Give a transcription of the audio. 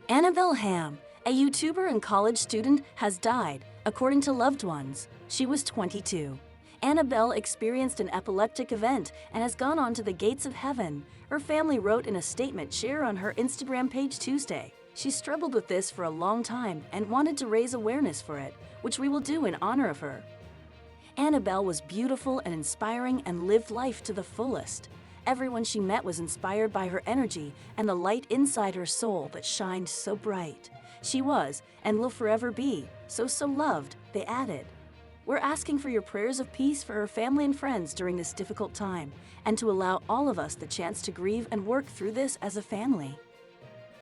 Annabelle Ham, a YouTuber and college student, has died, according to loved ones. She was 22. Annabelle experienced an epileptic event and has gone on to the gates of heaven, her family wrote in a statement shared on her Instagram page Tuesday. She struggled with this for a long time and wanted to raise awareness for it, which we will do in honor of her. Annabelle was beautiful and inspiring and lived life to the fullest. Everyone she met was inspired by her energy and the light inside her soul that shined so bright. She was, and will forever be, so loved, they added. We're asking for your prayers of peace for her family and friends during this difficult time, and to allow all of us the chance to grieve and work through this as a family.